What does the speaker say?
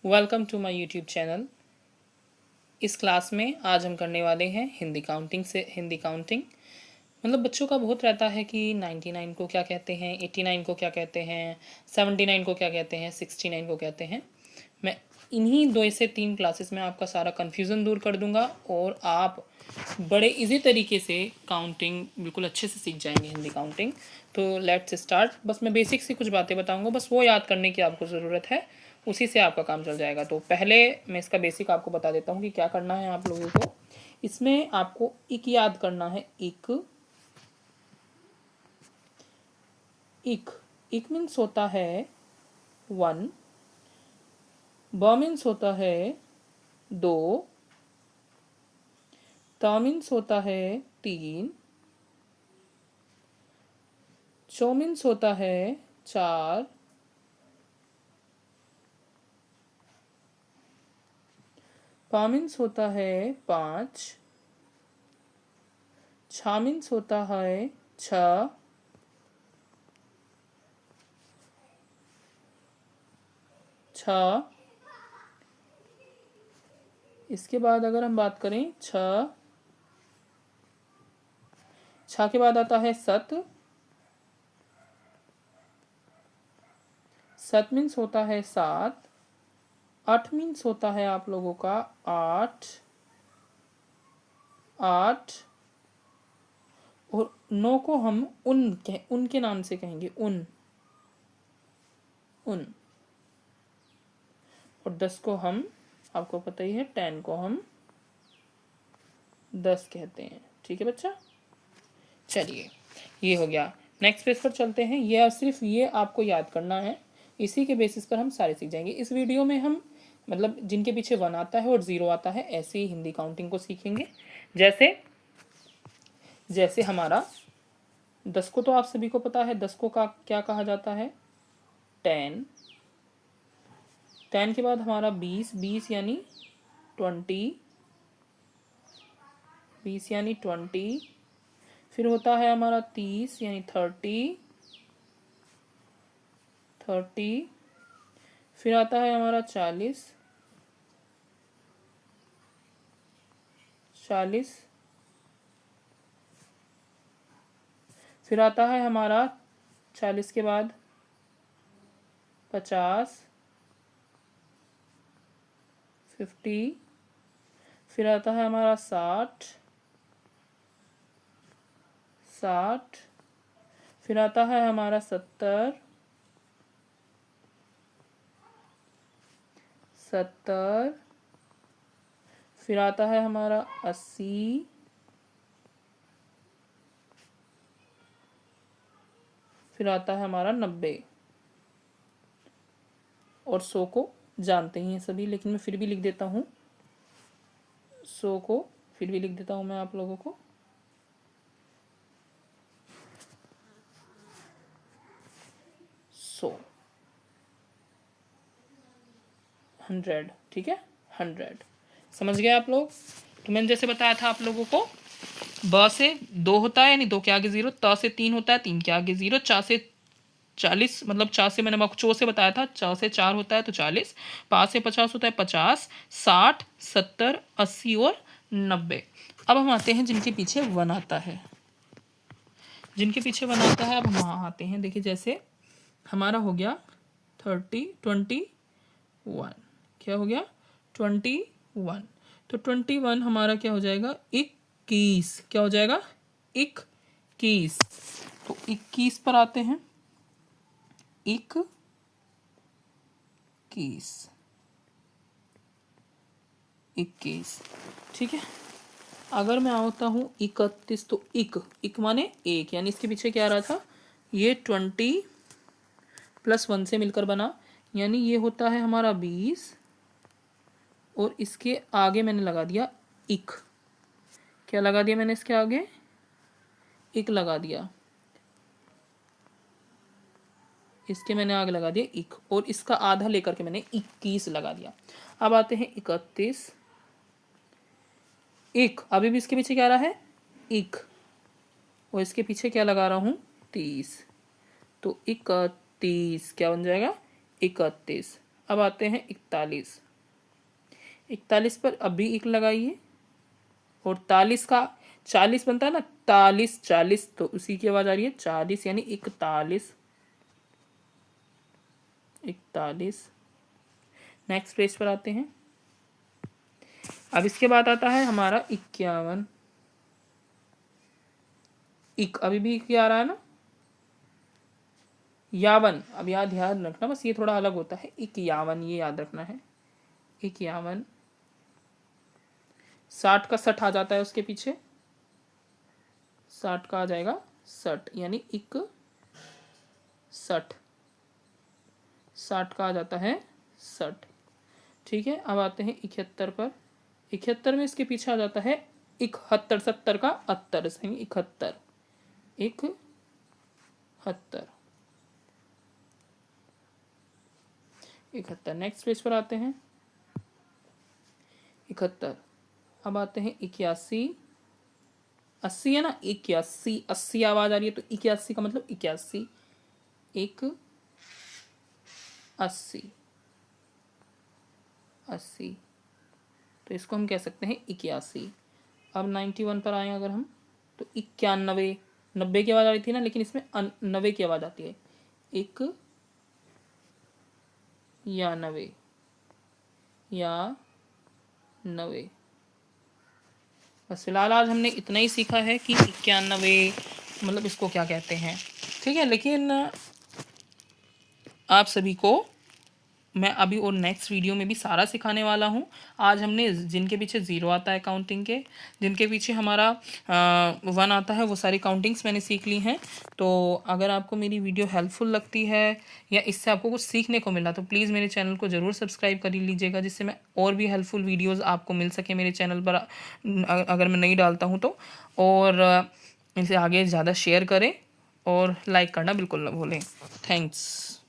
Welcome to my YouTube channel. इस class में आज हम करने वाले हैं हिंदी काउंटिंग। मतलब बच्चों का बहुत रहता है कि 99 को क्या कहते हैं, 89 को क्या कहते हैं, 79 को क्या कहते हैं, 69 को कहते हैं। मैं इन्हीं 2 से 3 क्लासेस में आपका सारा कन्फ्यूज़न दूर कर दूंगा और आप बड़े इजी तरीके से काउंटिंग बिल्कुल अच्छे से सीख जाएंगे, हिंदी काउंटिंग। तो लेट्स स्टार्ट। बस मैं बेसिक सी कुछ बातें बताऊंगा, बस वो याद करने की आपको ज़रूरत है, उसी से आपका काम चल जाएगा। तो पहले मैं इसका बेसिक आपको बता देता हूँ कि क्या करना है आप लोगों को। इसमें आपको एक याद करना है, इक इक मीन्स होता है 1, ब मीन्स होता है 2, त मीन्स होता है 3, चो मीन्स होता है 4, पा मीन्स होता है 5, छा मीन्स होता है 6, इसके बाद अगर हम बात करें छ के बाद आता है सत मीन्स होता है 7, 8 मीन्स होता है आप लोगों का 8 और 9 को हम उनके नाम से कहेंगे, उन। और 10 को हम, आपको पता ही है, 10 को हम 10 कहते हैं। ठीक है बच्चा, चलिए ये हो गया। नेक्स्ट पेज पर चलते हैं। ये और सिर्फ ये आपको याद करना है, इसी के बेसिस पर हम सारे सीख जाएंगे। इस वीडियो में हम मतलब जिनके पीछे 1 आता है और 0 आता है, ऐसे ही हिंदी काउंटिंग को सीखेंगे। जैसे हमारा 10 को तो आप सभी को पता है, 10 को का क्या कहा जाता है, 10। 10 के बाद हमारा 20 यानी 20, फिर होता है हमारा 30 यानी 30, फिर आता है हमारा 40, फिर आता है हमारा 40 के बाद 50, 50, फिर आता है हमारा 60, फिर आता है हमारा 70, फिर आता है हमारा 80, फिर आता है हमारा 90 और 100 को जानते ही हैं सभी, लेकिन मैं फिर भी लिख देता हूँ, 100 को फिर भी लिख देता हूँ मैं आप लोगों को। 100, ठीक है, 100 समझ गए आप लोग। तो मैंने जैसे बताया था आप लोगों को, ब से 2 होता है यानी 2 के आगे 0, त से 3 होता है 3 के आगे 0, चा से 40 मतलब चा से मैंने आपको चो से बताया था, चा से 4 होता है तो 40, पा से 50 होता है 50, 60, 70, 80 और 90। अब हम आते हैं जिनके पीछे 1 आता है, अब हम वहाँ आते हैं। देखिए जैसे हमारा हो गया 21, क्या हो गया 21, तो 21 हमारा क्या हो जाएगा 21, क्या हो जाएगा 21। तो 21 पर आते हैं, 21, ठीक है। अगर मैं आता हूँ 31, तो इक माने 1, यानी इसके पीछे क्या आ रहा था, ये 20 + 1 से मिलकर बना, यानी ये होता है हमारा 20 और इसके आगे मैंने लगा दिया इक। क्या लगा दिया मैंने इसके आगे, इक लगा दिया, इसके मैंने आगे लगा दिया इक और इसका आधा लेकर के मैंने 21 लगा दिया। अब आते हैं 31, इक, अभी भी इसके पीछे क्या रहा है इक और इसके पीछे क्या लगा रहा हूँ 30, तो 31 क्या बन जाएगा 31। अब आते हैं 41। 41 पर अभी एक लगाइए और 40 का 40 बनता है ना, 40 40, तो उसी की आवाज आ रही है 40, यानी 41 41। नेक्स्ट पेज पर आते हैं। अब इसके बाद आता है हमारा 51। अभी भी इक आ रहा है ना, यावन। अब ध्यान रखना, बस ये थोड़ा अलग होता है, 51 ये याद रखना है। 51। 60 का 60 आ जाता है उसके पीछे, 60 का आ जाएगा 60, यानी 60। 60 का आ जाता है 60। ठीक है, अब आते हैं 71 पर। 71 में इसके पीछे आ जाता है 71। 70 का 70, 71 71 71। नेक्स्ट पेज पर आते हैं 71। अब आते हैं 81। 80 है ना, 81 80 आवाज आ रही है, तो 81 का मतलब 81 80 80, तो इसको हम कह सकते हैं 81। अब 91 पर आए अगर हम, तो 91। 90 की आवाज़ आ रही थी ना, लेकिन इसमें 90 की आवाज़ आती है, 91। बस फिलहाल आज हमने इतना ही सीखा है कि 91 मतलब इसको क्या कहते हैं। ठीक है, लेकिन आप सभी को मैं अभी और नेक्स्ट वीडियो में भी सारा सिखाने वाला हूँ। आज हमने जिनके पीछे 0 आता है काउंटिंग के, जिनके पीछे हमारा 1 आता है, वो सारी काउंटिंग्स मैंने सीख ली हैं। तो अगर आपको मेरी वीडियो हेल्पफुल लगती है या इससे आपको कुछ सीखने को मिला, तो प्लीज़ मेरे चैनल को ज़रूर सब्सक्राइब कर लीजिएगा, जिससे मैं और भी हेल्पफुल वीडियोज़ आपको मिल सके मेरे चैनल पर, अगर मैं नहीं डालता हूँ तो। और इसे आगे ज़्यादा शेयर करें और लाइक करना बिल्कुल ना भूलें। थैंक्स।